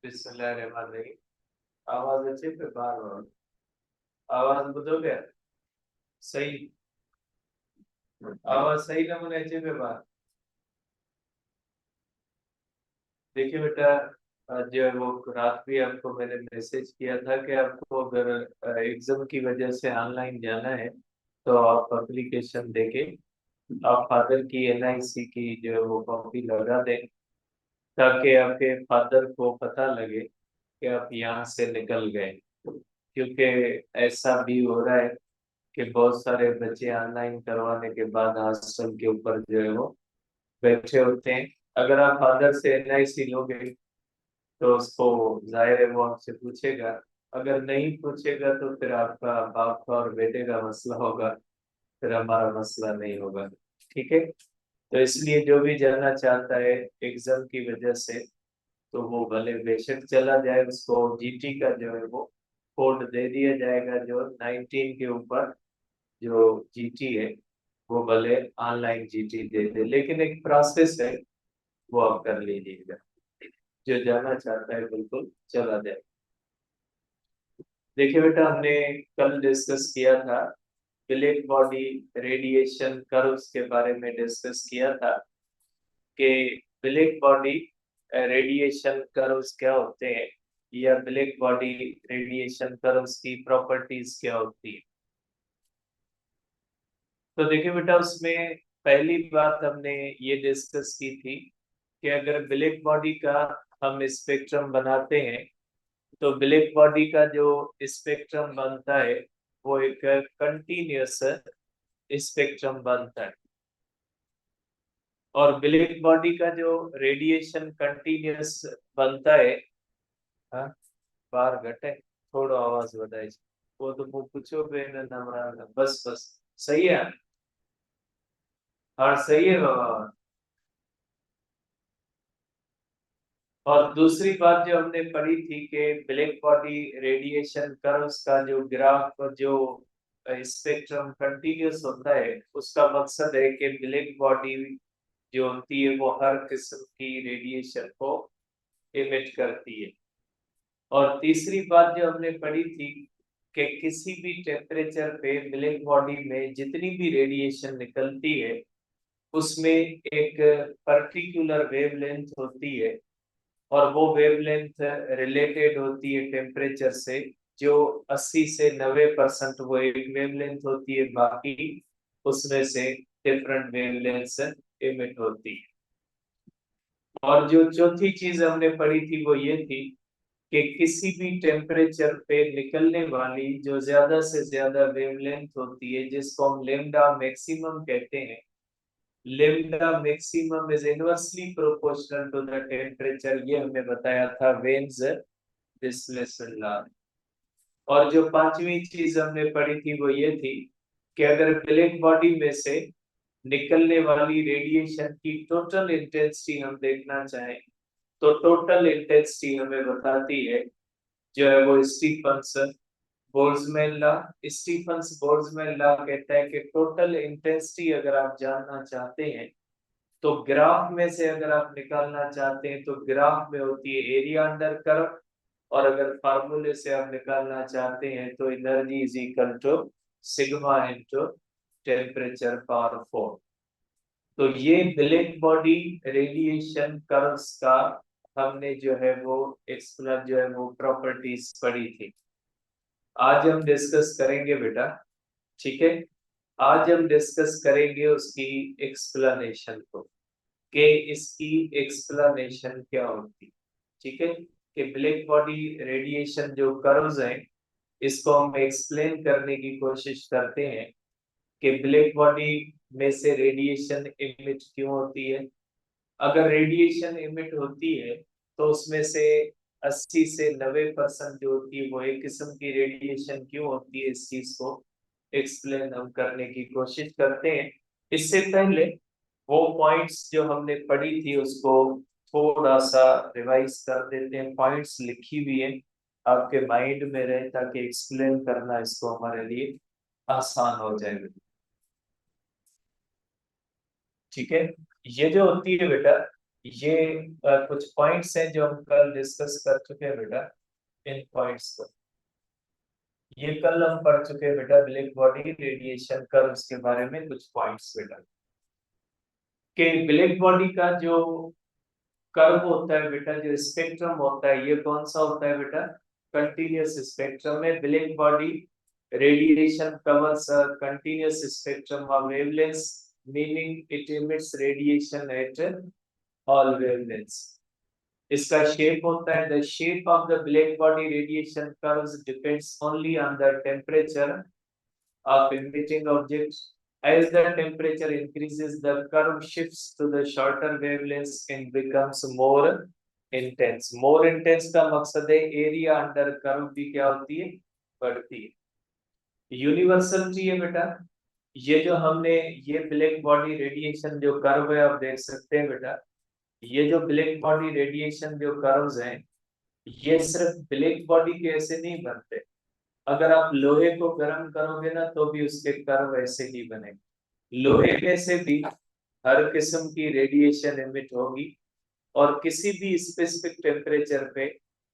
बिस्मिल्लाहिर्रहमानिर्रहीम। आवाज अच्छे पे बार बार आवाज बुझोगे? सही आवाज सही नमूने अच्छे पे बार। देखिए बेटा, जो है वो रात भी आपको मैंने मैसेज किया था कि आपको अगर एग्जाम की वजह से ऑनलाइन जाना है तो आप एप्लीकेशन देके आप फादर की एनआईसी की जो है वो कॉपी लगा दें, ताकि आपके फादर को पता लगे कि आप यहाँ से निकल गए। क्योंकि ऐसा भी हो रहा है कि बहुत सारे बच्चे ऑनलाइन करवाने के बाद हॉस्टल के ऊपर जो है वो बैठे होते हैं। अगर आप फादर से एनआईसी लोगे तो उसको जाहिर है वो आपसे पूछेगा। अगर नहीं पूछेगा तो फिर आपका बाप का और बेटे का मसला होगा, फिर हमारा मसला नहीं होगा। ठीक है, तो इसलिए जो भी जाना चाहता है एग्जाम की वजह से तो वो भले बेशक चला जाए, उसको जीटी का जो है वो कोड दे दिया जाएगा, जो 19 के ऊपर जो जीटी है वो भले ऑनलाइन जीटी दे दे, लेकिन एक प्रोसेस है, वो आप कर लीजिएगा। जो जाना चाहता है बिल्कुल चला जाए। देखिए बेटा, हमने कल डिस्कस किया था ब्लैक बॉडी रेडिएशन कर्व्स के बारे में डिस्कस किया था कि ब्लैक बॉडी रेडिएशन कर्व्स क्या होते हैं, या ब्लैक बॉडी रेडिएशन कर्व्स की प्रॉपर्टीज क्या होती है। तो देखिए बेटा, उसमें पहली बात हमने ये डिस्कस की थी कि अगर ब्लैक बॉडी का हम स्पेक्ट्रम बनाते हैं तो ब्लैक बॉडी का जो स्पेक्ट्रम बनता है वो एक कंटिन्यूअस स्पेक्ट्रम बनता है, और ब्लैक बॉडी का जो रेडिएशन कंटिन्यूअस बनता है। हाँ, बार घटे थोड़ा आवाज बढ़ाई, वो तो वो पूछो बेन नमरा बस बस। सही है, हाँ सही है बाबा। और दूसरी बात जो हमने पढ़ी थी कि ब्लैक बॉडी रेडिएशन कर्व्स का जो ग्राफ, जो स्पेक्ट्रम कंटिन्यूअस होता है, उसका मकसद है कि ब्लैक बॉडी जो होती है वो हर किस्म की रेडिएशन को इमिट करती है। और तीसरी बात जो हमने पढ़ी थी कि किसी भी टेम्परेचर पे ब्लैक बॉडी में जितनी भी रेडिएशन निकलती है उसमें एक पर्टिकुलर वेवलेंथ होती है, और वो वेवलेंथ रिलेटेड होती है टेम्परेचर से। जो 80 से 90% वो एक वेवलेंथ होती है, बाकी उसमें से डिफरेंट वेवलेंथ्स इमिट होती है। और जो चौथी चीज हमने पढ़ी थी वो ये थी कि किसी भी टेम्परेचर पे निकलने वाली जो ज्यादा से ज्यादा वेवलेंथ होती है, जिसको हम लेम्डा मैक्सिमम कहते हैं, lambda maximum is inversely proportional to the temperature, ये हमने बताया था वेन्स डिस्प्लेसमेंट लॉ। और जो पांचवी चीज हमने पढ़ी थी वो ये थी कि अगर ब्लैक बॉडी में से निकलने वाली रेडिएशन की टोटल इंटेंसिटी हम देखना चाहें तो टोटल इंटेंसिटी हमें बताती है जो है वो Stefan's Boltzmann law. Stefan's Boltzmann law कहता है कि टोटल इंटेंसिटी अगर आप जानना चाहते हैं तो ग्राफ में से अगर आप निकालना चाहते हैं तो ग्राफ में होती है एरिया अंडर कर्व, और अगर फार्मूले से आप निकालना चाहते हैं तो energy is equal to sigma into temperature power 4। तो ये ब्लैक बॉडी रेडिएशन कर्व्स का हमने जो है वो एक्सप्लेन जो है वो प्रॉपर्टीज पढ़ी थी। आज हम डिस्कस करेंगे बेटा, ठीक है। आज हम डिस्कस करेंगे उसकी एक्सप्लेनेशन को, कि इसकी एक्सप्लेनेशन क्या होती, ठीक है। कि ब्लैक बॉडी रेडिएशन जो कर्व्स हैं इसको हम एक्सप्लेन करने की कोशिश करते हैं कि ब्लैक बॉडी में से रेडिएशन इमिट क्यों होती है। अगर रेडिएशन इमिट होती है तो उसमें से 80 से 90% जो होती है वो एक किस्म की रेडिएशन क्यों होती है, इस चीज को एक्सप्लेन हम करने की कोशिश करते हैं। इससे पहले वो पॉइंट्स जो हमने पढ़ी थी उसको थोड़ा सा रिवाइज कर देते हैं। पॉइंट्स लिखी हुई है, आपके माइंड में रहे ताकि एक्सप्लेन करना इसको हमारे लिए आसान हो जाए। ठीक है, ये जो होती है बेटा ये कुछ पॉइंट्स हैं जो हम कल डिस्कस कर चुके हैं बेटा। इन पॉइंट्स को ये कल हम पढ़ चुके हैं बेटा, ब्लैक बॉडी रेडिएशन कर्व्स के बारे में कुछ पॉइंट्स बेटा। कि ब्लैक बॉडी का जो कर्व होता है बेटा, जो स्पेक्ट्रम होता है, ये कौन सा होता है बेटा? कंटीन्यूअस स्पेक्ट्रम में black body radiation covers a continuous spectrum of wavelengths, meaning it emits radiation at all wavelengths. इसका शेप होता है, the shape of the black body radiation curves depends only on the temperature of emitting object. As the temperature increases, the curve shifts to the shorter wavelengths and becomes more intense. More intense का मकसद है area under curve भी क्या होती है? बढ़ती है। Universality है बेटा, ये जो हमने ये ब्लैक बॉडी रेडिएशन जो कर्व है आप देख सकते हैं बेटा, ये जो ब्लैक बॉडी रेडिएशन जो कर्व्स हैं, ये सिर्फ ब्लैक बॉडी के ऐसे नहीं बनते। अगर आप लोहे को गर्म करोगे ना तो भी उसके कर्व ऐसे ही बनेंगे। लोहे में से भी हर किस्म की रेडिएशन एमिट होगी और किसी भी स्पेसिफिक टेम्परेचर पे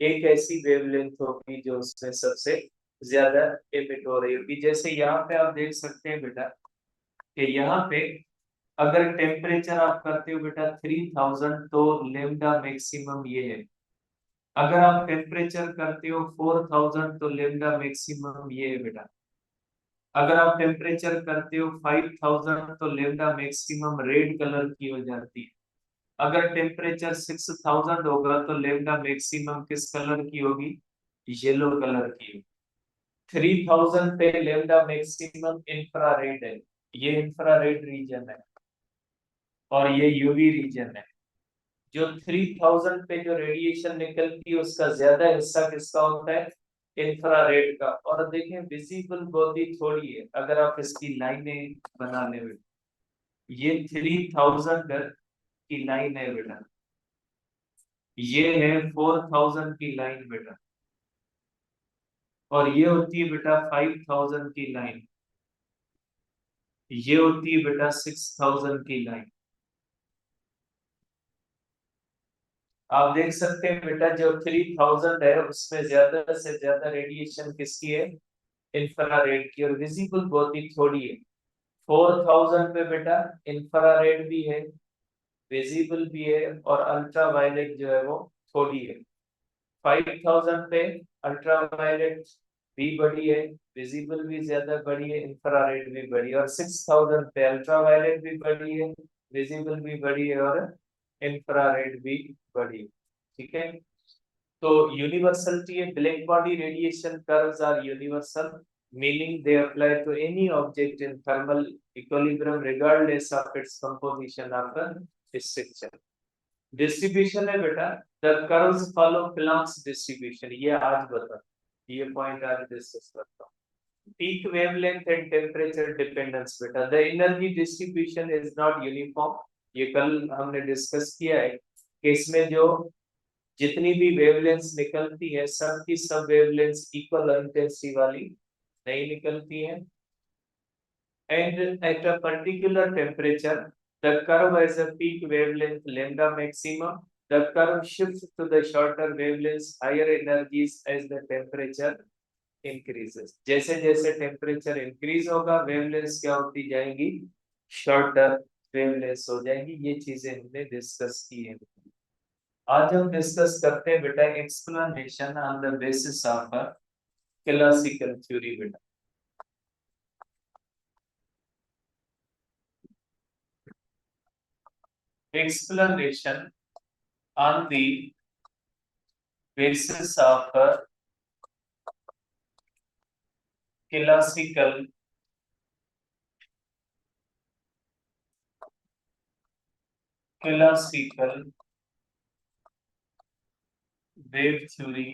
एक ऐसी वेवलेंथ होगी जो उसमें सबसे ज्यादा एमिट हो रही होगी। जैसे यहाँ पे आप देख सकते हैं बेटा कि यहाँ पे अगर टेम्परेचर आप करते हो बेटा 3000 तो लेमडा मैक्सिमम ये है। अगर आप टेम्परेचर करते हो 4000 तो लेमडा मैक्सिमम ये है बेटा। अगर आप टेम्परेचर करते हो 5000 तो लेमडा मैक्सिमम रेड कलर की हो जाती है। अगर टेम्परेचर 6000 होगा तो लेमडा मैक्सिमम किस कलर की होगी? येलो कलर की। 3000 पे लेमडा मैक्सिमम इंफ्रारेड है, ये इंफ्रारेड रीजन है और ये यूवी रीजन है। जो 3000 पे जो रेडिएशन निकलती है उसका ज्यादा हिस्सा किसका होता है? इंफ्रारेड का। और देखें विजिबल बॉडी थोड़ी है, अगर आप इसकी लाइनें बना ले बेटा, ये 3000 की लाइन है बेटा, ये है 4000 की लाइन बेटा, और ये होती है बेटा 5000 की लाइन, ये होती है बेटा 6000 की लाइन। आप देख सकते हैं बेटा जो 3000 है उसमें ज्यादा से ज्यादा रेडिएशन किसकी है? इंफ्रारेड की। और विजिबल बहुत ही थोड़ी है। 4000 पे बेटा इंफ्रारेड भी है, विजिबल भी है, और अल्ट्रा वायलेट जो है वो थोड़ी है। 5000 पे अल्ट्रा वायलेट भी बड़ी है, विजिबल भी ज्यादा बड़ी है, इंफ्रारेड भी बड़ी है। और 6000 पे अल्ट्रा वायलेट भी बड़ी है, विजिबल भी बड़ी है, और इंफ्रारेड भी बड़ी है। ठीक है, तो यूनिवर्सलिटी है, black body radiation curves are universal, meaning they apply to any object in thermal equilibrium regardless of its composition of the structure. Distribution है बेटा, the curves follow Planck's distribution, ये आज बता, ये पॉइंट आज डिस्कस करता हूँ। Peak wavelength and temperature dependence बेटा, the energy distribution is not uniform, ये कल हमने डिस्कस किया है कि इसमें जो जितनी भी वेवलेंथ्स निकलती है सब की सब वेवलेंथ्स इक्वल इंटेंसिटी वाली नहीं निकलती है। And at a particular temperature the curve has a peak wavelength lambda maximum, the curve shifts to the shorter wavelengths higher energies as the temperature increases. जैसे जैसे टेम्परेचर इंक्रीज होगा wavelengths क्या होती जाएंगी? शॉर्टर वेवलेंथ्स हो जाएंगी। ये चीजें हमने डिस्कस की है। आज हम डिस्कस करते हैं बेटा explanation on the basis of classical theory बेटा। Explanation on the basis of classical classical wave theory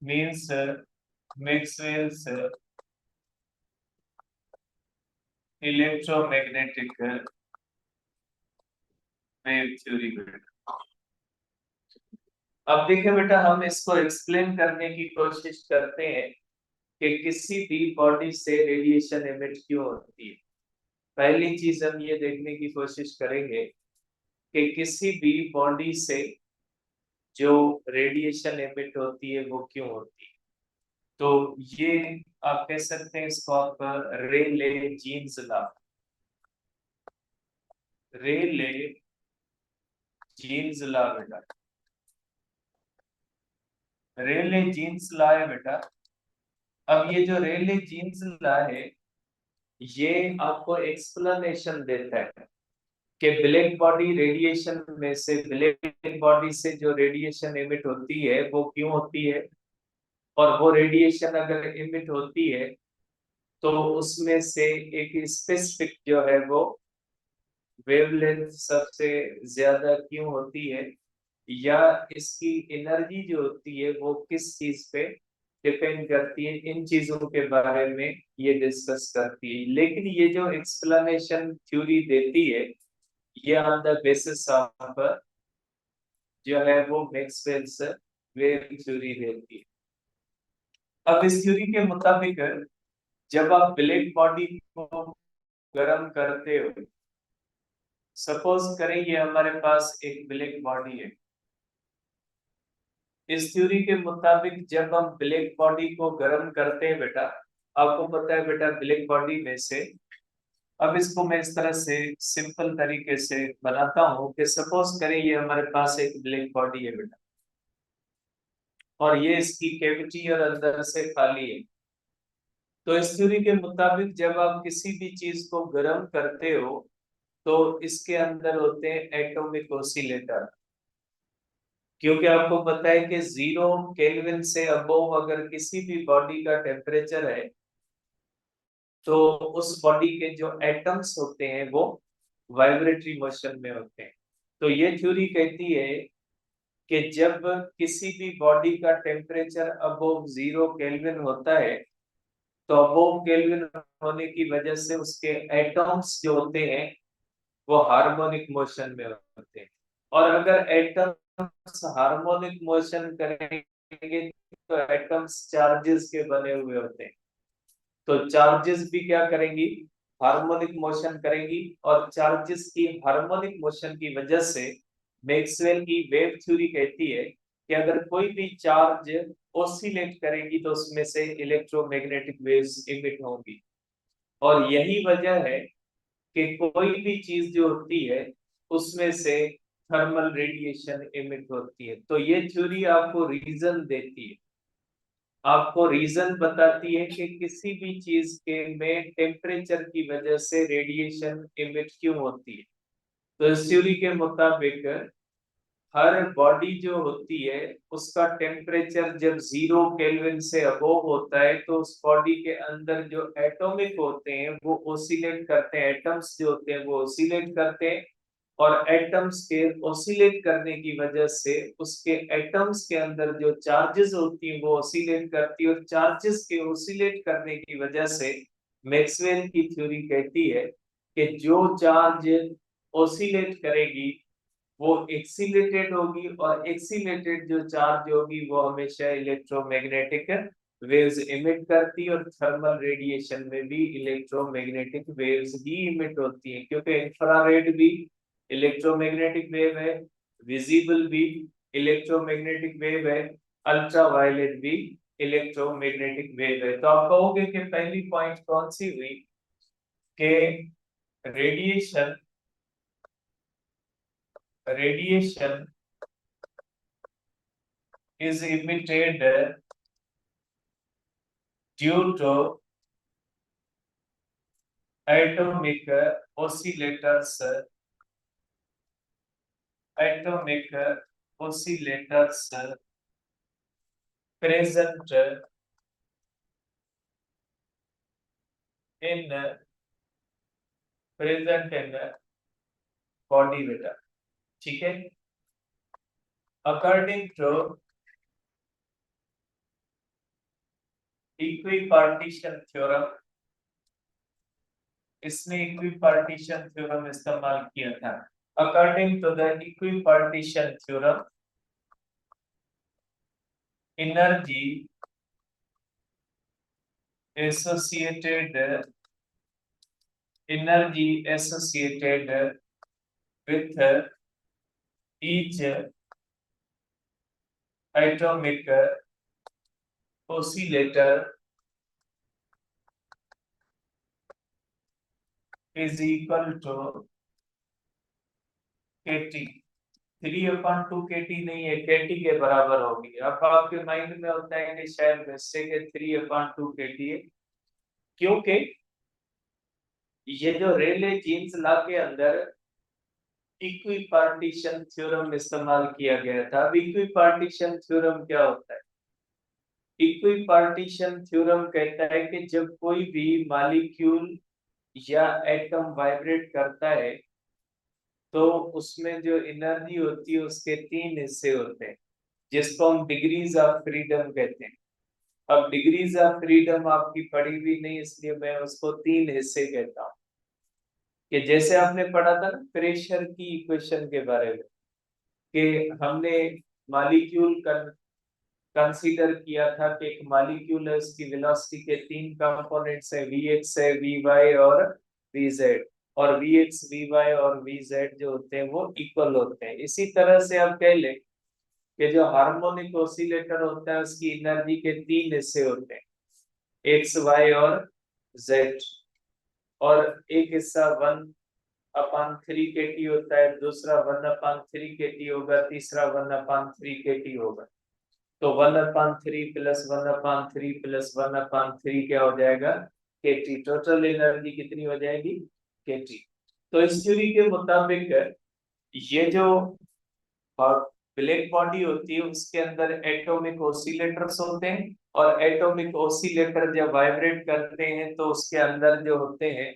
means Maxwell's electromagnetic wave theory बेटा। अब देखिए बेटा हम इसको एक्सप्लेन करने की कोशिश करते हैं कि किसी भी बॉडी से रेडिएशन एमिट क्यों होती है। पहली चीज हम ये देखने की कोशिश करेंगे कि किसी भी बॉडी से जो रेडिएशन एमिट होती है वो क्यों होती है। तो ये आप कह सकते हैं इसको आप रेले जीन्स लॉ, रेले जीन्स लॉ बेटा, रेले जीन्स लॉ है बेटा। अब ये जो रेले जीन्स लॉ है ये आपको एक्सप्लेनेशन देता है कि ब्लैक बॉडी रेडिएशन में से, ब्लैक बॉडी से जो रेडिएशन एमिट होती है वो क्यों होती है, और वो रेडिएशन अगर एमिट होती है तो उसमें से एक स्पेसिफिक जो है वो वेवलेंथ सबसे ज्यादा क्यों होती है, या इसकी एनर्जी जो होती है वो किस चीज पे डिपेंड करती है, इन चीजों के बारे में ये डिस्कस करती है। लेकिन ये जो एक्सप्लेनेशन थ्योरी देती है ये ऑन द बेसिस ऑफ जो है वो मैक्सवेल्स वेव थ्योरी देती है। अब इस थ्योरी के मुताबिक जब आप ब्लैक बॉडी को गर्म करते हो, सपोज करें ये हमारे पास एक ब्लैक बॉडी है, इस थ्योरी के मुताबिक जब हम ब्लैक बॉडी को गर्म करते हैं बेटा, आपको पता है बेटा ब्लैक बॉडी में से, अब इसको मैं इस तरह से सिंपल तरीके से बनाता हूँ कि सपोज करें ये हमारे पास एक ब्लैक बॉडी है बेटा, और ये इसकी कैविटी और अंदर से खाली है। तो इस थ्योरी के मुताबिक जब आप किसी भी चीज को गर्म करते हो तो इसके अंदर होते हैं एटॉमिक ऑसिलेटर, क्योंकि आपको पता है कि 0 केल्विन से अबोव अगर किसी भी बॉडी का टेम्परेचर है तो उस बॉडी के जो एटम्स होते हैं वो वाइब्रेटरी मोशन में होते हैं। तो ये थ्योरी कहती है कि जब किसी भी बॉडी का टेम्परेचर अबोव 0 केल्विन होता है तो अबोव केल्विन होने की वजह से उसके एटम्स जो होते हैं वो हार्मोनिक मोशन में होते हैं, और अगर एटम्स हार्मोनिक मोशन करेंगे तो एटम्स चार्जेस के बने हुए होते हैं, तो चार्जेस भी क्या करेंगी, हार्मोनिक मोशन करेंगी, और चार्जेस की हार्मोनिक मोशन की वजह से मैक्सवेल की वेव थ्योरी कहती है कि अगर कोई भी चार्ज ओसिलेट करेगी तो उसमें से इलेक्ट्रोमैग्नेटिक वेव्स इमिट होंगी। और यही वजह है कि कोई भी चीज जो होती है उसमें से थर्मल रेडिएशन इमिट होती है। तो ये थ्योरी आपको रीजन देती है, आपको रीजन बताती है कि किसी भी चीज के में टेम्परेचर की वजह से रेडिएशन इमिट क्यों होती है। तो इस थ्योरी के मुताबिक हर बॉडी जो होती है उसका टेम्परेचर जब 0 केल्विन से अबोव होता है तो उस बॉडी के अंदर जो एटॉमिक होते हैं वो ओसिलेट करते हैं, एटम्स जो होते हैं वो ओसिलेट करते हैं, और एटम्स के ओसिलेट करने की वजह से उसके एटम्स के अंदर जो चार्जेस होती हैं वो ओसिलेट करती है, और चार्जेस के ओसिलेट करने की वजह से मैक्सवेल की थ्योरी कहती है कि जो चार्ज ओसिलेट करेगी वो एक्सीलेटेड होगी, और एक्सीलेटेड जो चार्ज होगी वो हमेशा इलेक्ट्रोमैग्नेटिक वेव्स इमिट करती है, और थर्मल रेडिएशन में भी इलेक्ट्रोमैग्नेटिक वेव्स ही इमिट होती हैं, क्योंकि इंफ्रारेड भी इलेक्ट्रोमैग्नेटिक वेव है, विजिबल भी इलेक्ट्रोमैग्नेटिक वेव है, अल्ट्रावायलेट भी इलेक्ट्रोमैग्नेटिक वेव है। तो आप कहोगे कि पहली पॉइंट कौन सी हुई कि radiation radiation is emitted due to atomic oscillators, atomic oscillators present in body बेटा, ठीक है। अकॉर्डिंग टू इक्विपार्टीशन थ्योरम, इसने इक्विपार्टीशन थ्योरम इस्तेमाल किया था। According to the equipartition theorem energy associated energy associated with each atomic oscillator is equal to kT। 3/2 kT नहीं है, kT के बराबर होगी। अब आपके माइंड में होता है कि शायद वैसे के 3/2 kT है, क्योंकि ये जो रेले जीन्स लॉ के अंदर इक्विपार्टीशन थ्योरम इस्तेमाल किया गया था। अब इक्विपार्टीशन थ्योरम क्या होता है? इक्विपार्टीशन थ्योरम कहता है कि जब कोई भी मॉलिक्यूल या एटम वाइब्रेट करता है तो उसमें जो एनर्जी होती है उसके 3 हिस्से होते हैं, जिसको हम डिग्रीज ऑफ फ्रीडम कहते हैं। अब डिग्रीज ऑफ फ्रीडम आपकी पढ़ी हुई नहीं, इसलिए मैं उसको 3 हिस्से कहता हूँ। कि जैसे आपने पढ़ा था ना प्रेशर की इक्वेशन के बारे में, कि हमने मॉलिक्यूल कंसीडर किया था कि एक मॉलिक्यूल है, उसकी वेलोसिटी के 3 कंपोनेंट्स है, vx है, vy और vz। और vx, vy और vz जो होते हैं वो इक्वल होते हैं। इसी तरह से आप कह लें कि जो हार्मोनिक ऑसिलेटर होता है उसकी एनर्जी के 3 हिस्से होते हैं, x, y और z। और एक हिस्सा 1/3 kT होता है, दूसरा 1/3 kT होगा, तीसरा 1/3 kT होगा। तो 1/3 प्लस 1/3 प्लस 1/3 क्या हो जाएगा? kT। टोटल एनर्जी कितनी हो जाएगी? kT। तो इस थ्योरी के मुताबिक ये जो ब्लैक बॉडी होती है उसके अंदर एटॉमिक ऑसिलेटर्स होते हैं, और एटॉमिक ऑसिलेटर जब वाइब्रेट करते हैं तो उसके अंदर जो होते हैं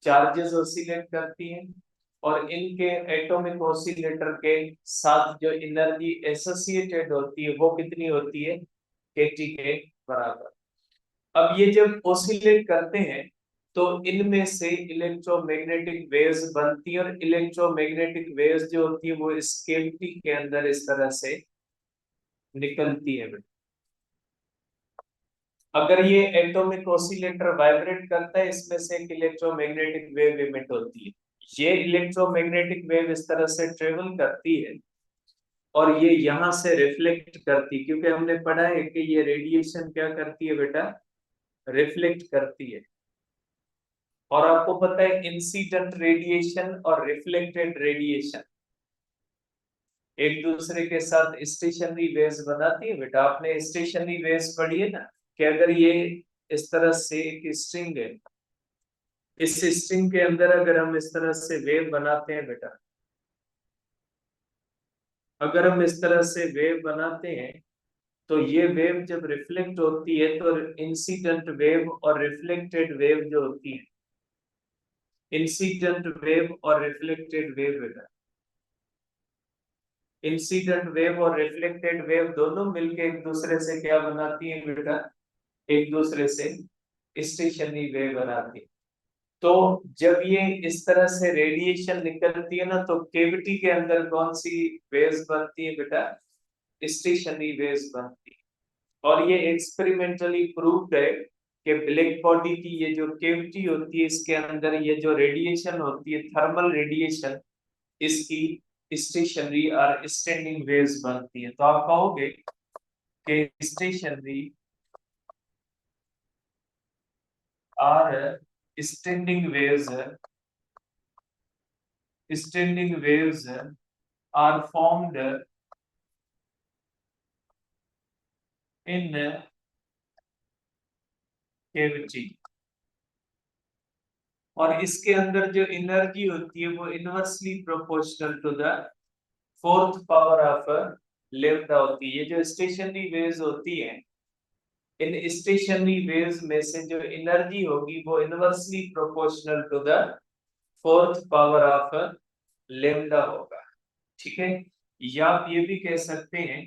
चार्जेस ऑसिलेट करती हैं, और इनके एटॉमिक ऑसिलेटर के साथ जो एनर्जी एसोसिएटेड होती है वो कितनी होती है? kT के बराबर। अब ये जब ऑसिलेट करते हैं तो इनमें से इलेक्ट्रोमैग्नेटिक वेव्स बनती है, और इलेक्ट्रोमैग्नेटिक वेव्स जो होती है वो इस कैविटी के अंदर इस तरह से निकलती है। अगर ये एटॉमिक ऑसिलेटर वाइब्रेट करता है, इसमें से एक इलेक्ट्रोमैग्नेटिक वेव इमिट होती है। ये इलेक्ट्रोमैग्नेटिक वेव इस तरह से ट्रेवल करती है और ये यहां से रिफ्लेक्ट करती है, क्योंकि हमने पढ़ा है कि ये रेडिएशन क्या करती है बेटा? रिफ्लेक्ट करती है। और आपको पता है इंसिडेंट रेडिएशन और रिफ्लेक्टेड रेडिएशन एक दूसरे के साथ स्टेशनरी वेव्स बनाती है। बेटा आपने स्टेशनरी वेव्स पढ़ी है ना, कि अगर ये इस तरह से एक स्ट्रिंग है, इस स्ट्रिंग के अंदर अगर हम इस तरह से वेव बनाते हैं बेटा, अगर हम इस तरह से वेव बनाते हैं तो ये वेव जब रिफ्लेक्ट होती है तो इंसिडेंट वेव और रिफ्लेक्टेड वेव जो होती है, इंसिडेंट वेव और रिफ्लेक्टेड वेव बेटा, इंसिडेंट वेव और रिफ्लेक्टेड वेव दोनों मिलके एक दूसरे से क्या बनाती है बेटा? एक दूसरे से स्टेशनरी वेव बनाती है। तो जब ये इस तरह से रेडिएशन निकलती है ना, तो केविटी के अंदर कौन सी वेव्स बनती है बेटा? स्टेशनरी वेव्स बनती है। और ये एक्सपेरिमेंटली प्रूव्ड है कि ब्लैक बॉडी की ये जो केविटी होती है इसके अंदर ये जो रेडिएशन होती है, थर्मल रेडिएशन, इसकी स्टेशनरी और स्टैंडिंग वेव्स बनती है। तो आप कहोगे कि स्टेशनरी और standing waves, standing waves are formed in cavity. और इसके अंदर जो एनर्जी होती है वो inversely proportional to the fourth power of lambda होती है। ये जो स्टेशनरी वेव्स होती है, इन स्टेशनरी वेव्स में से जो एनर्जी होगी वो inversely proportional to the fourth power of lambda होगा। ठीक है। या आप ये भी कह सकते हैं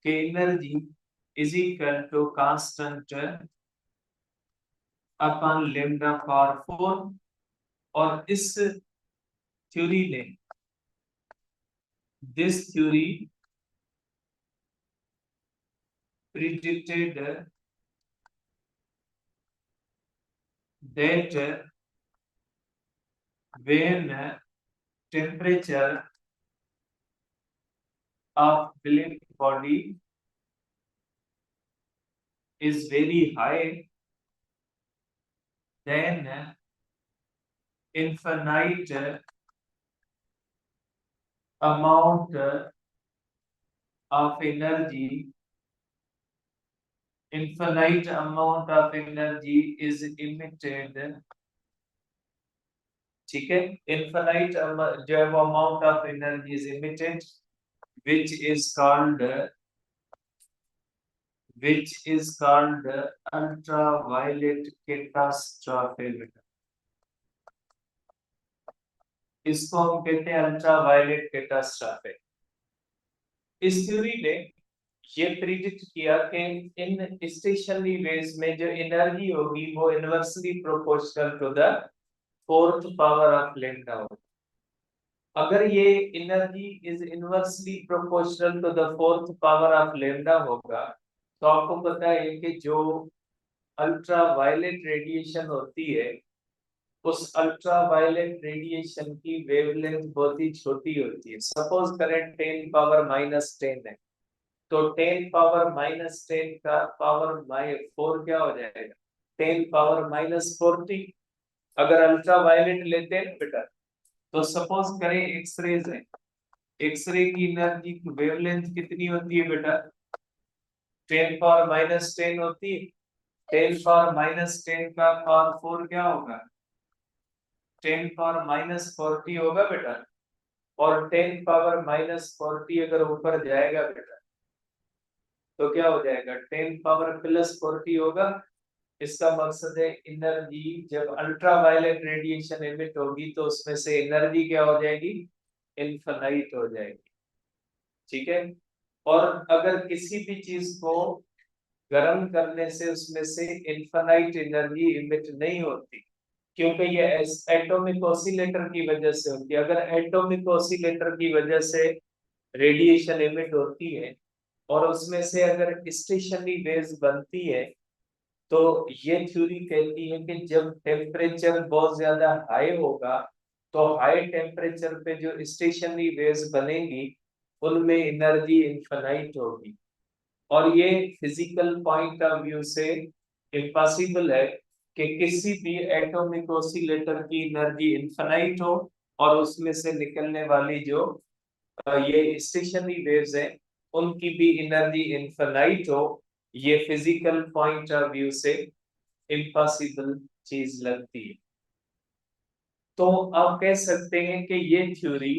कि energy is equal to constant upon lambda power 4। और इस थ्योरी ने, this theory predicted that when temperature of black body is very high, then infinite amount of energy is emitted. ठीक है, इनफाइनाइट जो है वो amount of energy is emitted which is called ultraviolet catastrophe. इसको हम कहते हैं अल्ट्रावायलेट कैटास्ट्रॉफे। इस थ्योरी ने ये प्रिडिक्ट किया कि इन स्टेशनरी वेव्स में जो एनर्जी होगी वो inversely proportional to the fourth power of lambda होगी। अगर ये energy is inversely proportional to the fourth power of lambda होगा तो आपको पता है कि जो अल्ट्रावायलेट रेडिएशन होती है उस अल्ट्रावायलेट रेडिएशन की वेवलेंथ बहुत ही छोटी होती है। सपोज करें 10 पावर -10 है तो 10 पावर -10 का पावर 4 क्या हो जाएगा 10 पावर -40। अगर अल्ट्रावायलेट लेते हैं बेटा तो सपोज करें एक्सरेज है, एक्सरे की एनर्जी की वेवलेंथ कितनी होती है बेटा 10 पावर -10 होती है। 10 पावर -10 का पावर 4 क्या होगा 10 पावर -40 होगा बेटा। और 10 पावर -40 अगर ऊपर जाएगा बेटा तो क्या हो जाएगा 10 पावर +40 होगा। इसका मकसद है एनर्जी जब अल्ट्रावायलेट रेडिएशन एमिट होगी तो उसमें से एनर्जी क्या हो जाएगी इनफाइनाइट हो जाएगी। ठीक है, और अगर किसी भी चीज को गर्म करने से उसमें से इनफाइनाइट एनर्जी एमिट नहीं होती क्योंकि ये एटॉमिक ऑसिलेटर की वजह से होती है। अगर एटॉमिक ऑसिलेटर की वजह से रेडिएशन एमिट होती है और उसमें से अगर स्टेशनरी वेव्स बनती है तो ये थ्योरी कहती है कि जब टेम्परेचर बहुत ज्यादा हाई होगा तो हाई टेम्परेचर पे जो स्टेशनरी वेव्स बनेंगी उनमें एनर्जी इनफाइनाइट होगी। और ये फिजिकल पॉइंट ऑफ व्यू से इम्पॉसिबल है कि किसी भी एटॉमिक ऑसिलेटर की एनर्जी इनफाइनाइट हो और उसमें से निकलने वाली जो ये स्टेशनरी वेव्स हैं उनकी भी एनर्जी इनफाइनाइट हो। ये फिजिकल पॉइंट ऑफ व्यू से इम्पॉसिबल चीज लगती है। तो आप कह सकते हैं कि ये थ्योरी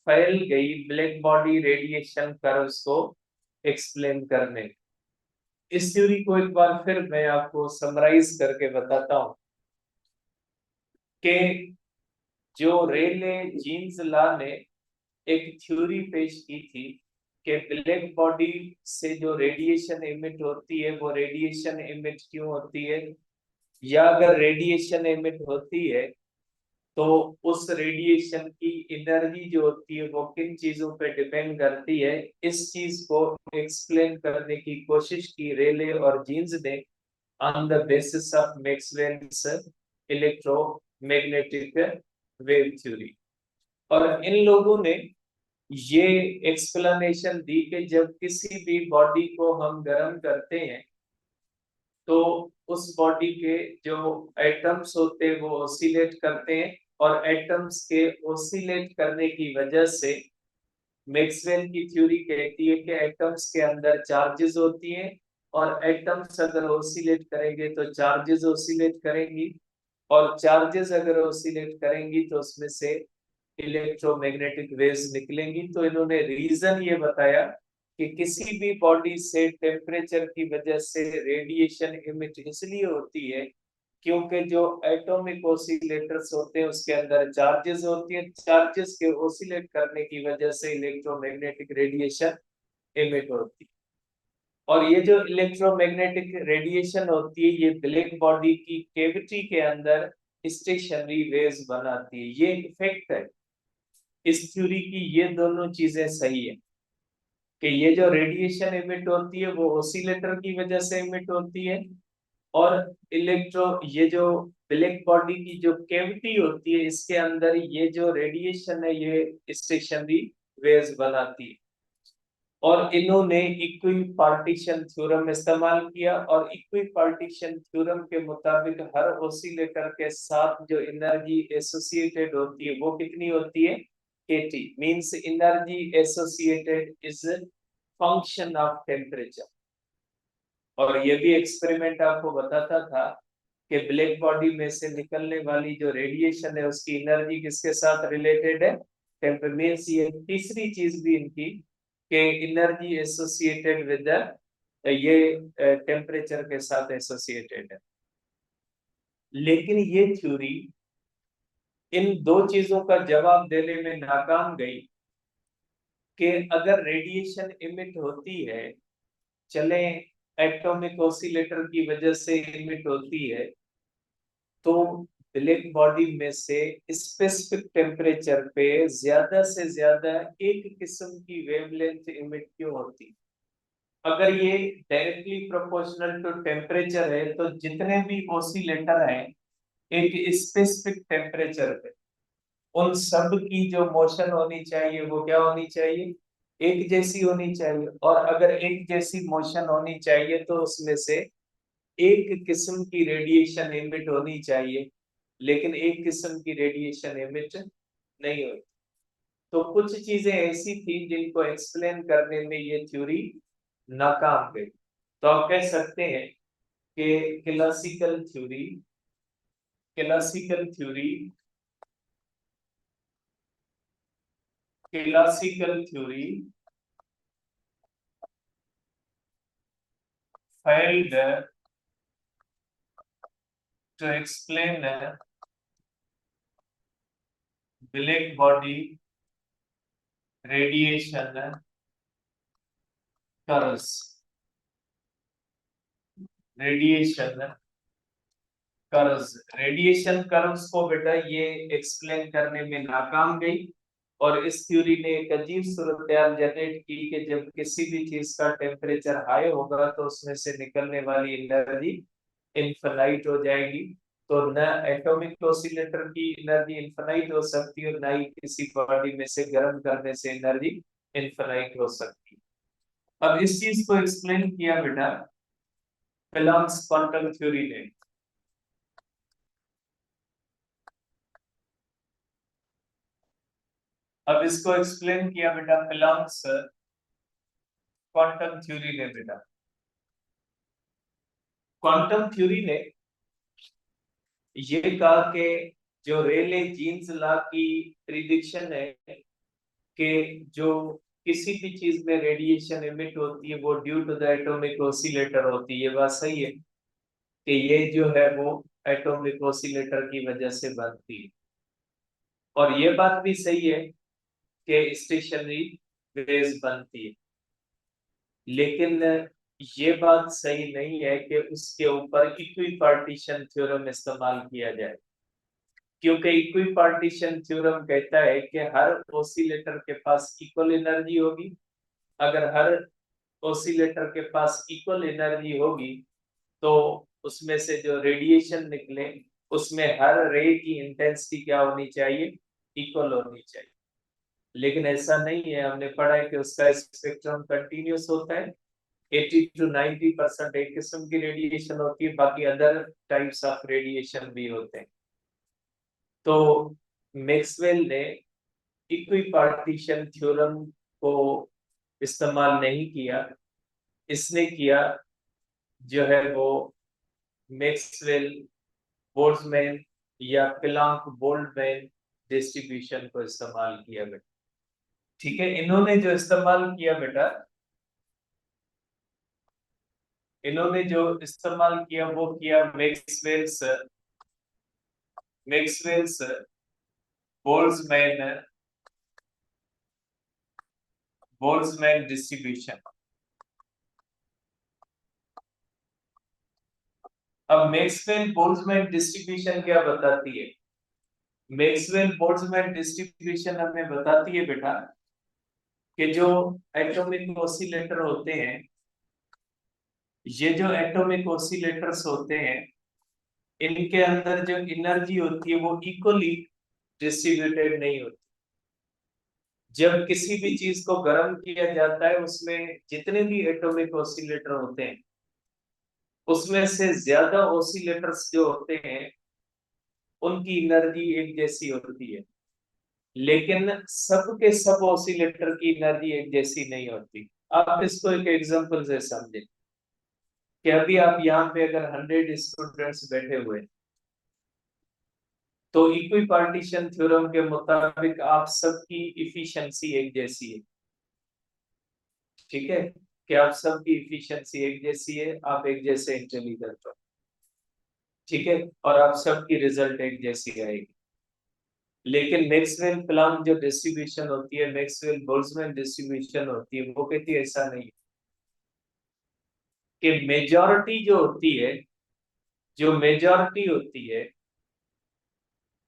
फैल गई ब्लैक बॉडी रेडिएशन कर्व्स को एक्सप्लेन करने। इस थ्योरी को एक बार फिर मैं आपको समराइज करके बताता हूं कि जो रेले जीन्स लॉ ने एक थ्योरी पेश की थी कि ब्लैक बॉडी से जो रेडिएशन एमिट होती है वो रेडिएशन एमिट क्यों होती है, या अगर रेडिएशन एमिट होती है तो उस रेडिएशन की एनर्जी जो होती है वो किन चीजों पे डिपेंड करती है। इस चीज को एक्सप्लेन करने की कोशिश की रेले और जीन्स ने on the basis of Maxwell's electromagnetic wave theory. और इन लोगों ने ये एक्सप्लेनेशन दी कि जब किसी भी बॉडी को हम गर्म करते हैं तो उस बॉडी के जो एटम्स होते हैं वो ऑसिलेट करते हैं और एटम्स के ऑसिलेट करने की वजह से मैक्सवेल की थ्योरी कहती है कि एटम्स के अंदर चार्जेस होती हैं और एटम्स अगर ऑसिलेट करेंगे तो चार्जेस ऑसिलेट करेंगी और चार्जेस अगर ऑसिलेट करेंगी तो उसमें से इलेक्ट्रोमैग्नेटिक वेव्स निकलेंगी। तो इन्होंने रीजन ये बताया कि किसी भी बॉडी से टेम्परेचर की वजह से रेडिएशन इमिट इसलिए होती है क्योंकि जो एटॉमिक ऑसिलेटर्स होते हैं उसके अंदर चार्जेस होती हैं, चार्जेस के ऑसिलेट करने की वजह से इलेक्ट्रोमैग्नेटिक रेडिएशन इमिट होती है। और ये जो इलेक्ट्रोमैग्नेटिक रेडिएशन होती है ये ब्लैक बॉडी की कैविटी के अंदर स्टेशनरी वेव्स बनाती है। ये इफेक्ट है इस थ्योरी की। ये दोनों चीजें सही है कि ये जो रेडिएशन इमिट होती है वो ऑसिलेटर की वजह से इमिट होती है और ये जो ब्लैक बॉडी की जो कैविटी होती है, इसके अंदर ये जो रेडिएशन है ये स्टेशनरी वेव्स बनाती है। और इन्होंने इक्वी पार्टीशन थ्योरम इस्तेमाल किया, और इक्वी पार्टीशन थ्योरम के मुताबिक हर ओसिलेटर के साथ जो एनर्जी एसोसिएटेड होती है वो कितनी होती है, kT, means energy associated is function of temperature. और ये भी एक्सपेरिमेंट आपको बताता था कि ब्लैक बॉडी में से निकलने वाली जो रेडिएशन है उसकी एनर्जी किसके साथ रिलेटेड है, टेम्परेचर। मींस ये तीसरी चीज भी इनकी कि एनर्जी एसोसिएटेड विद ये टेम्परेचर के साथ एसोसिएटेड है। लेकिन ये थ्योरी इन दो चीजों का जवाब देने में नाकाम गई कि अगर रेडिएशन इमिट होती है, चले एटॉमिक ऑसिलेटर की वजह से इमिट होती है, तो ब्लैक बॉडी में से स्पेसिफिक टेम्परेचर पे ज्यादा से ज्यादा एक किस्म की वेवलेंथ इमिट क्यों होती। अगर ये डायरेक्टली प्रोपोर्शनल टू टेम्परेचर है तो जितने भी ऑसिलेटर हैं एक स्पेसिफिक टेम्परेचर पे, उन सब की जो मोशन होनी चाहिए वो क्या होनी चाहिए, एक जैसी होनी चाहिए। और अगर एक जैसी मोशन होनी चाहिए तो उसमें से एक किस्म की रेडिएशन इमिट होनी चाहिए, लेकिन एक किस्म की रेडिएशन इमिट नहीं होती। तो कुछ चीजें ऐसी थी जिनको एक्सप्लेन करने में ये थ्योरी नाकाम गई। तो आप कह सकते हैं कि classical theory classical theory failed to explain black body radiation curves radiation curves को बेटा ये एक्सप्लेन करने में नाकाम गई। और इस थ्योरी ने एक अजीब सूरत जनरेट की कि जब किसी भी चीज का टेम्परेचर हाई होगा तो उसमें से निकलने वाली एनर्जी इनफाइनाइट हो जाएगी। तो न एटॉमिक ऑसिलेटर की एनर्जी इनफाइनाइट हो सकती है, और न ही किसी बॉडी में से गर्म करने से एनर्जी इनफाइनाइट हो सकती है। अब इस चीज को एक्सप्लेन किया बेटा कलाम्स क्वांटम थ्योरी ने। अब इसको एक्सप्लेन किया बेटा कलाम्स क्वांटम थ्योरी ने। बेटा क्वांटम थ्योरी ने ये कहा कि जो रेले जीन्स लॉ की प्रिडिक्शन है कि जो किसी भी चीज में रेडिएशन इमिट होती है वो due to the atomic oscillator होती है, ये बात सही है कि ये जो है वो एटॉमिक ऑसिलेटर की वजह से बनती है। और ये बात भी सही है कि स्टेशनरी वेव्स बनती है। लेकिन ये बात सही नहीं है कि उसके ऊपर इक्वी पार्टीशन थ्योरम इस्तेमाल किया जाए, क्योंकि इक्वी पार्टीशन थ्योरम कहता है कि हर ऑसिलेटर के पास इक्वल एनर्जी होगी। अगर हर ऑसिलेटर के पास इक्वल एनर्जी होगी तो उसमें से जो रेडिएशन निकले उसमें हर रे की इंटेंसिटी क्या होनी चाहिए, इक्वल होनी चाहिए। लेकिन ऐसा नहीं है, हमने पढ़ा है कि उसका स्पेक्ट्रम कंटिन्यूस होता है। 80 to 90% एक किस्म की रेडिएशन होती है, बाकी अदर टाइप्स ऑफ रेडिएशन भी होते हैं। तो मैक्सवेल ने इक्वी पार्टीशन थ्योरम को इस्तेमाल नहीं किया, इसने किया जो है वो मैक्सवेल बोल्ट्जमैन या प्लांक बोल्ट्जमैन डिस्ट्रीब्यूशन को इस्तेमाल किया बेटा। ठीक है, इन्होंने जो इस्तेमाल किया बेटा, इन्होंने जो इस्तेमाल किया वो किया मैक्सवेल्स बोल्ट्जमैन बोल्ट्जमैन डिस्ट्रीब्यूशन। अब मैक्सवेल बोल्ट्जमैन डिस्ट्रीब्यूशन क्या बताती है, मैक्सवेल बोल्ट्जमैन डिस्ट्रीब्यूशन हमें बताती है बेटा कि जो एटॉमिक ऑसिलेटर होते हैं ये जो एटॉमिक ऑसिलेटर्स होते हैं, इनके अंदर जो एनर्जी होती है वो इक्वली डिस्ट्रीब्यूटेड नहीं होती। जब किसी भी चीज को गर्म किया जाता है, उसमें जितने भी एटॉमिक ऑसिलेटर होते हैं, उसमें से ज्यादा ऑसिलेटर्स जो होते हैं, उनकी एनर्जी एक जैसी होती है। लेकिन सब के सब ऑसिलेटर की एनर्जी एक जैसी नहीं होती। आप इसको एक एग्जांपल से समझें कि अभी आप यहाँ पे अगर 100 स्टूडेंट्स बैठे हुए, तो इक्विपार्टीशन थ्योरम के मुताबिक आप सबकी इफिशिएंसी एक जैसी है। ठीक है, कि आप सबकी इफिशिएंसी एक जैसी है, आप एक जैसे इंटेलिजेंट हो। ठीक है, और आप सबकी रिजल्ट एक जैसी आएगी। लेकिन मैक्सवेल प्लांक जो डिस्ट्रीब्यूशन होती है, मैक्सवेल बोल्ट्जमैन डिस्ट्रीब्यूशन होती है, वो कहती है ऐसा नहीं कि मेजॉरिटी जो होती है, जो मेजॉरिटी होती है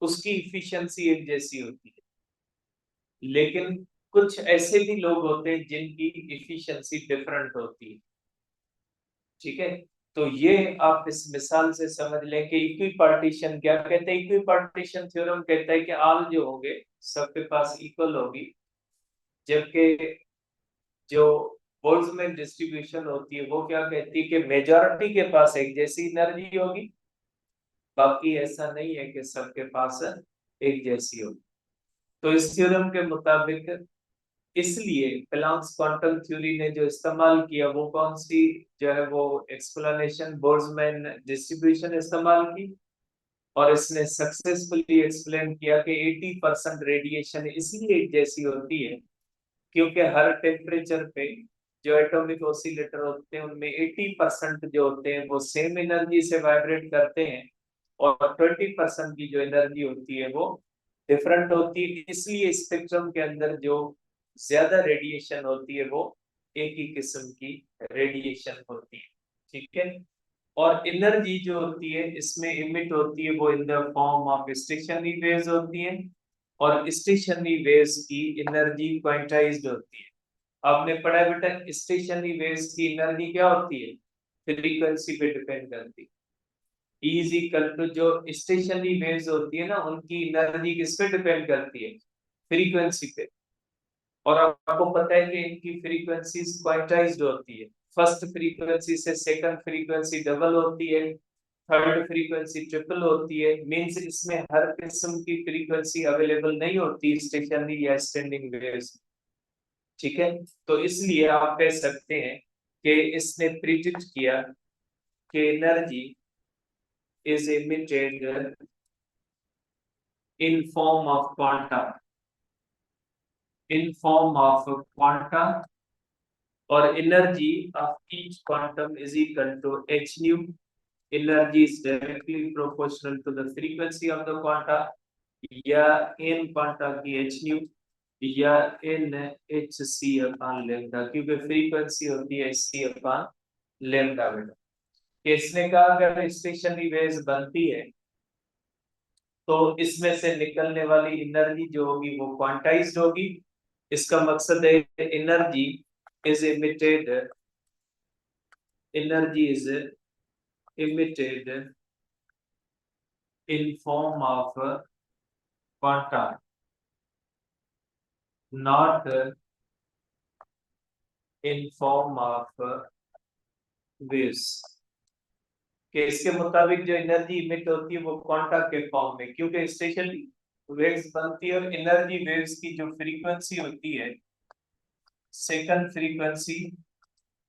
उसकी इफिशिएंसी एक जैसी होती है। लेकिन कुछ ऐसे भी लोग होते हैं जिनकी इफिशिएंसी डिफरेंट होती है। ठीक है, तो ये आप इस मिसाल से समझ लें कि इक्विपार्टीशन क्या कहते हैं। इक्विपार्टीशन थ्योरम कहता है कि आल जो होंगे सबके पास इक्वल होगी, जबकि जो बोल्ट्जमैन डिस्ट्रीब्यूशन होती है वो क्या कहती है कि मेजॉरिटी के पास एक जैसी एनर्जी होगी, बाकी ऐसा नहीं है कि सबके पास एक जैसी होगी। तो इस थ्योरम के मुताबिक, इसलिए प्लांक्स क्वांटम थ्योरी ने जो इस्तेमाल किया वो कौन सी जो है वो एक्सप्लेनेशन, बोल्ट्जमैन डिस्ट्रीब्यूशन इस्तेमाल की, और इसने सक्सेसफुली एक्सप्लेन किया कि 80% रेडिएशन इसलिए एक जैसी होती है क्योंकि हर टेम्परेचर पे जो एटॉमिक ऑसिलेटर होते हैं उनमें 80% जो होते हैं वो सेम एनर्जी से वाइब्रेट करते हैं, और 20% की जो एनर्जी होती है वो डिफरेंट होती है। इसलिए स्पेक्ट्रम के अंदर जो ज्यादा रेडिएशन होती है वो एक ही किस्म की रेडिएशन होती है। ठीक है, और एनर्जी जो होती है इसमें इमिट होती है वो in the form of stationery waves होती है, और स्टेशनरी वेव्स की एनर्जी क्वांटाइज्ड होती है। आपने पढ़ा है बेटा, स्टेशनरी वेव्स की एनर्जी क्या होती है, फ्रीक्वेंसी पे डिपेंड करती है। E इज इक्वल टू, जो स्टेशनरी वेव्स होती है ना उनकी एनर्जी किस पे डिपेंड करती है, फ्रीक्वेंसी पे। और आपको पता है कि इनकी फ्रीक्वेंसीज क्वांटाइज्ड होती है। फर्स्ट फ्रीक्वेंसी से सेकंड फ्रीक्वेंसी डबल होती है, थर्ड फ्रीक्वेंसी ट्रिपल होती है। मींस इसमें हर किस्म की फ्रीक्वेंसी अवेलेबल नहीं होती स्टेशनरी या स्टैंडिंग वेव्स। ठीक है, तो इसलिए आप कह सकते हैं कि इसने प्रिडिक्ट किया कि energy is emitted in form of quanta, in form of quanta, or energy of each quantum is equal to h nu. Energy is directly proportional to the frequency of the quanta, या n quanta की h nu, या n h c upon lambda, क्योंकि frequency होती है c upon lambda बेटा। इसने कहा अगर स्टेशनरी वेव्स बनती है तो इसमें से निकलने वाली एनर्जी जो होगी वो क्वांटाइज्ड होगी। इसका मकसद है energy is emitted, energy is emitted in form of quanta, not in form of waves. कि इसके मुताबिक जो एनर्जी इमिट होती है वो क्वांटा के फॉर्म में, क्योंकि स्टेशन वेव्स बनती है और एनर्जी वेव्स की जो फ्रीक्वेंसी होती है, सेकंड फ्रीक्वेंसी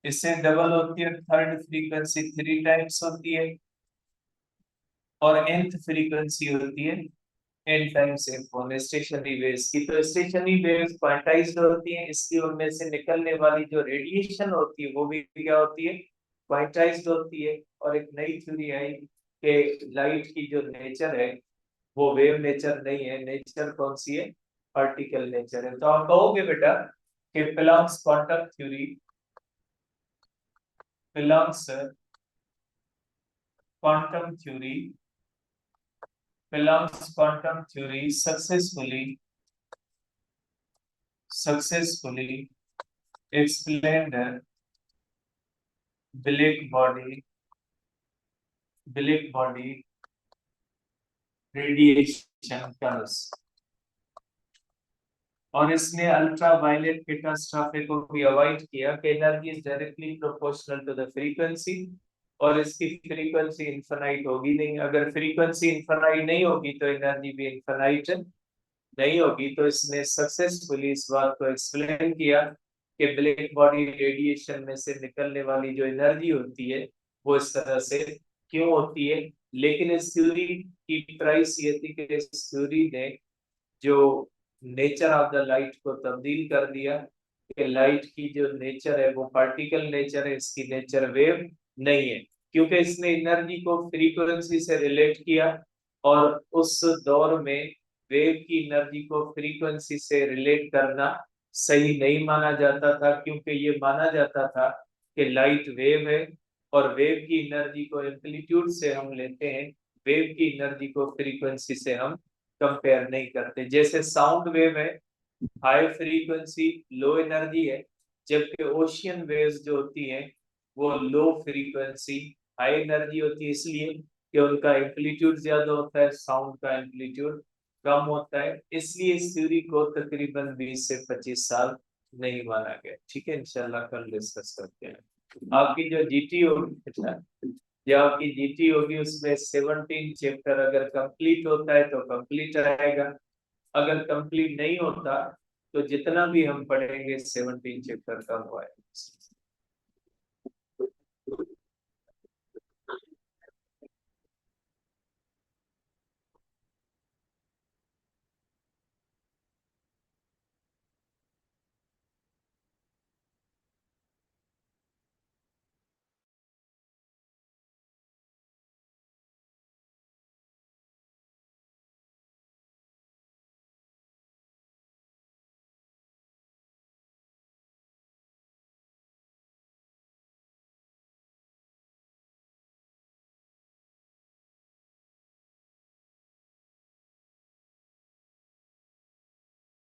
इससे डबल होती है, थर्ड फ्रीक्वेंसी 3 टाइम्स होती है, और nth फ्रीक्वेंसी होती है n times f1 stationery waves की। तो स्टेशनरी वेव्स क्वांटाइज्ड होती हैं, इसलिए उनमें से निकलने वाली जो रेडिएशन होती है वो भी क्या होती है, क्वांटाइज्ड होती है। और एक नई थ्योरी आई कि लाइट की जो नेचर है वो वेव नेचर नहीं है, नेचर कौन सी है, पार्टिकल नेचर है। तो आप कहोगे बेटा कि Planck's quantum theory, Planck's quantum theory, Planck's quantum theory successfully explained black body radiation curves, और इसने अल्ट्रा वायलेट कैटास्ट्रॉफे को भी अवॉइड किया कि energy is directly proportional to the frequency, और इसकी फ्रीक्वेंसी इनफाइनाइट होगी नहीं। अगर फ्रीक्वेंसी इनफाइनाइट नहीं होगी तो एनर्जी भी इनफाइनाइट नहीं होगी। तो इसने सक्सेसफुली इस बात को एक्सप्लेन किया कि ब्लैक बॉडी रेडिएशन में से निकलने वाली जो एनर्जी होती है वो इस तरह से क्यों होती है। लेकिन इस थ्योरी की प्राइस ये थी कि इस थ्योरी ने जो नेचर ऑफ द लाइट को तब्दील कर दिया कि लाइट की जो नेचर है वो पार्टिकल नेचर है, इसकी नेचर वेव नहीं है। क्योंकि इसने एनर्जी को फ्रीक्वेंसी से रिलेट किया, और उस दौर में वेव की एनर्जी को फ्रीक्वेंसी से रिलेट करना सही नहीं माना जाता था, क्योंकि ये माना जाता था कि लाइट वेव है और वेव की एनर्जी को एम्पलीट्यूड से हम लेते हैं, वेव की एनर्जी को फ्रीक्वेंसी से हम कंपेयर नहीं करते। जैसे साउंड वेव है, हाई फ्रीक्वेंसी लो एनर्जी है, जबकि ओशियन वेव्स जो होती हैं वो लो फ्रीक्वेंसी हाई एनर्जी होती है, इसलिए कि उनका एम्पलीट्यूड ज्यादा होता है, साउंड का एम्पलीट्यूड कम होता है। इसलिए इस थ्योरी को तकरीबन 20 से 25 साल नहीं माना गया। ठीक है, इंशाल्लाह कल डिस्कस करते हैं। आपकी जो जीटी होगी, जो आपकी जीटी होगी उसमें 17 चैप्टर अगर कंप्लीट होता है तो कंप्लीट रहेगा, अगर कंप्लीट नहीं होता तो जितना भी हम पढ़ेंगे 17 चैप्टर कम हुआ है।